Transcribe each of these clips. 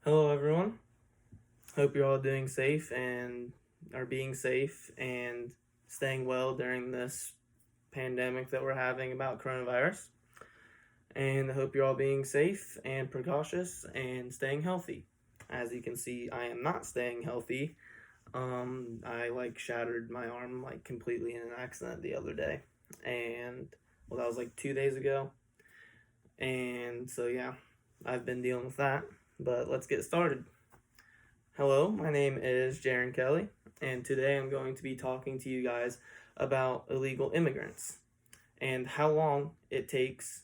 Hello, everyone. Hope you're all doing safe and are being safe and staying well during this pandemic that we're having about coronavirus. And I hope you're all being safe and precautious and staying healthy. As you can see, I am not staying healthy. I shattered my arm completely in an accident the other day, and that was 2 days ago. And so yeah, I've been dealing with that. But let's get started. Hello, my name is Jaron Kelly, and today I'm going to be talking to you guys about illegal immigrants and how long it takes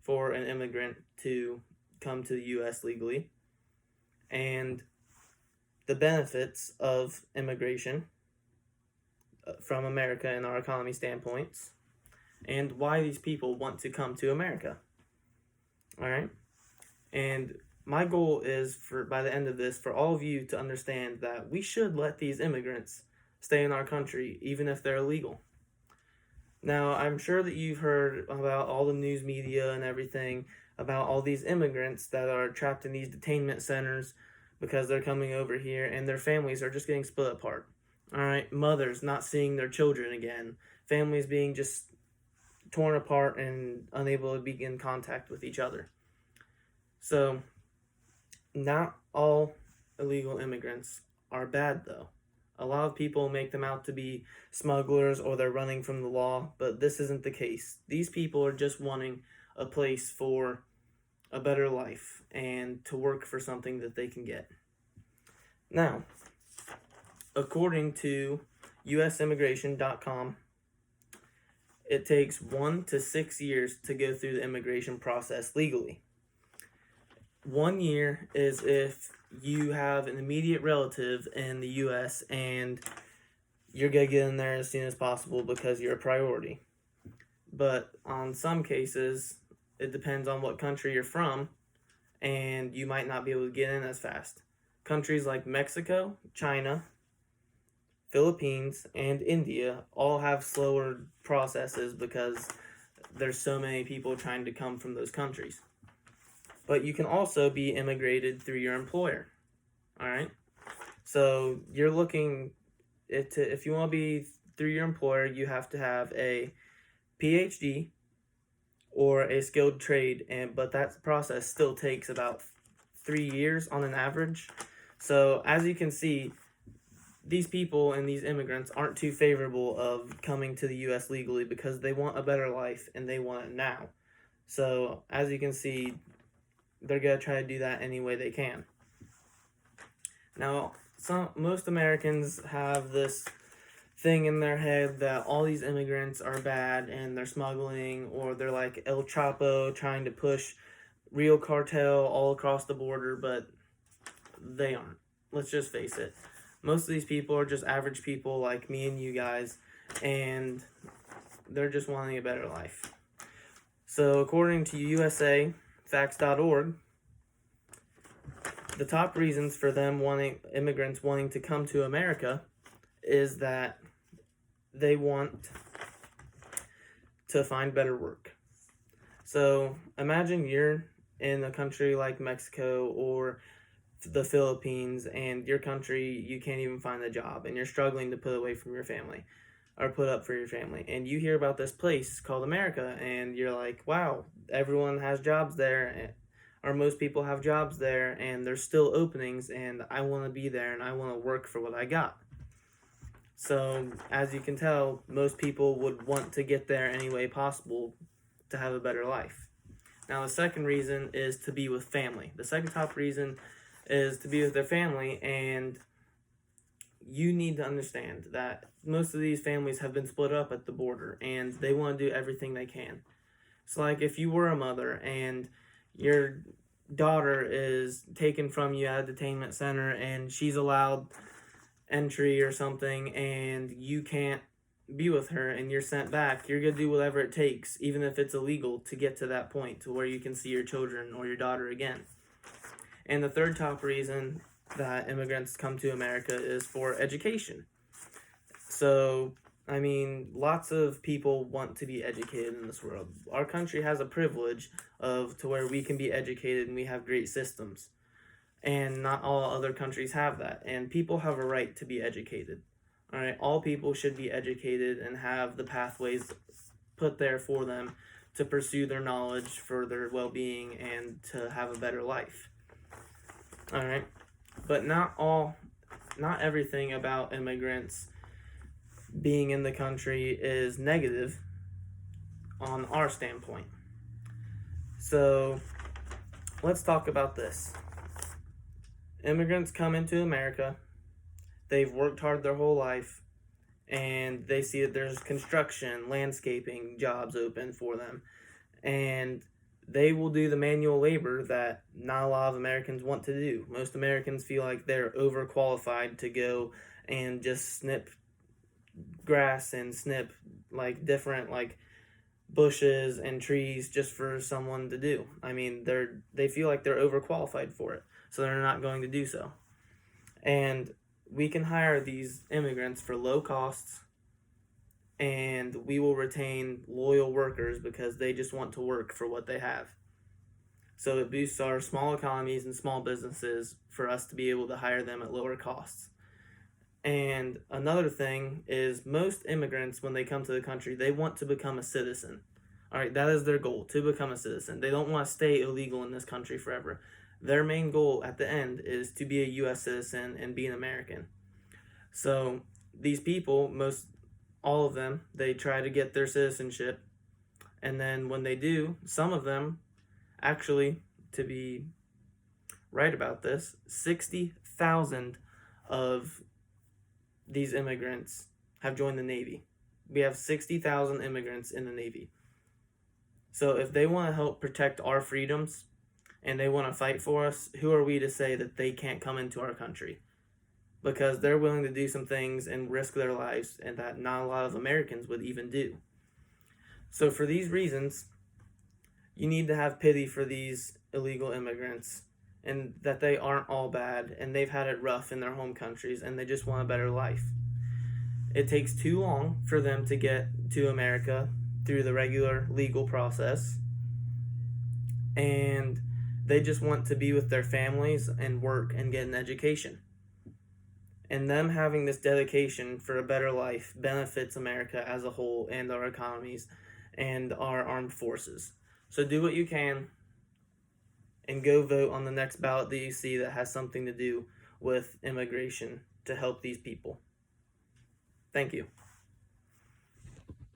for an immigrant to come to the U.S. legally, and the benefits of immigration from America and our economy standpoints, and why these people want to come to America. All right, and my goal is for by the end of this for all of you to understand that we should let these immigrants stay in our country even if they're illegal. Now, I'm sure that you've heard about all the news media and everything about all these immigrants that are trapped in these detainment centers because they're coming over here and their families are just getting split apart. All right, mothers not seeing their children again, families being just torn apart and unable to be in contact with each other. So, not all illegal immigrants are bad, though. A lot of people make them out to be smugglers or they're running from the law, but this isn't the case. These people are just wanting a place for a better life and to work for something that they can get. Now, according to usimmigration.com, it takes 1 to 6 years to go through the immigration process legally. 1 year is if you have an immediate relative in the U.S. and you're going to get in there as soon as possible because you're a priority. But on some cases, it depends on what country you're from, and you might not be able to get in as fast. Countries like Mexico, China, Philippines, and India all have slower processes because there's so many people trying to come from those countries. But you can also be immigrated through your employer. All right. So you're looking if you want to be through your employer, you have to have a PhD or a skilled trade, but that process still takes about 3 years on an average. So as you can see, these people and these immigrants aren't too favorable of coming to the U.S. legally because they want a better life and they want it now. So as you can see, they're going to try to do that any way they can. Now, most Americans have this thing in their head that all these immigrants are bad and they're smuggling, or they're like El Chapo trying to push real cartel all across the border, but they aren't. Let's just face it. Most of these people are just average people like me and you guys, and they're just wanting a better life. So according to usafacts.org, the top reasons for immigrants wanting to come to America is that they want to find better work. So imagine you're in a country like Mexico or the Philippines, and your country, you can't even find a job and you're struggling to put away from your family or put up for your family, and you hear about this place called America and you're like, wow, everyone has jobs there, or most people have jobs there, and there's still openings, and I want to be there and I want to work for what I got. So as you can tell, most people would want to get there any way possible to have a better life. Now the second reason is to be with family. The second top reason is to be with their family, and you need to understand that most of these families have been split up at the border and they want to do everything they can. So like if you were a mother and your daughter is taken from you at a detainment center and she's allowed entry or something and you can't be with her and you're sent back, you're going to do whatever it takes, even if it's illegal, to get to that point to where you can see your children or your daughter again. And the third top reason that immigrants come to America is for education. So, I mean, lots of people want to be educated in this world. Our country has a privilege to where we can be educated and we have great systems. and not all other countries have that. And people have a right to be educated. All right, all people should be educated and have the pathways put there for them to pursue their knowledge for their well-being and to have a better life. All right, but not everything about immigrants being in the country is negative on our standpoint. So let's talk about this. Immigrants come into America, they've worked hard their whole life, and they see that there's construction, landscaping jobs open for them, and they will do the manual labor that not a lot of Americans want to do. Most Americans feel like they're overqualified to go and just snip grass and snip like different like bushes and trees just for someone to do. I mean, they feel like they're overqualified for it, so they're not going to do so. And we can hire these immigrants for low costs, and we will retain loyal workers because they just want to work for what they have. So it boosts our small economies and small businesses for us to be able to hire them at lower costs. And another thing is most immigrants, when they come to the country, they want to become a citizen. All right, that is their goal, to become a citizen. They don't want to stay illegal in this country forever. Their main goal at the end is to be a U.S. citizen and be an American. So these people, all of them, they try to get their citizenship. And then when they do, some of them, actually, to be right about this, 60,000 of these immigrants have joined the Navy. We have 60,000 immigrants in the Navy. So if they want to help protect our freedoms and they want to fight for us, who are we to say that they can't come into our country? Because they're willing to do some things and risk their lives, and that not a lot of Americans would even do. So for these reasons, you need to have pity for these illegal immigrants, and that they aren't all bad, and they've had it rough in their home countries, and they just want a better life. It takes too long for them to get to America through the regular legal process, and they just want to be with their families and work and get an education. And them having this dedication for a better life benefits America as a whole and our economies and our armed forces. So do what you can and go vote on the next ballot that you see that has something to do with immigration to help these people. Thank you.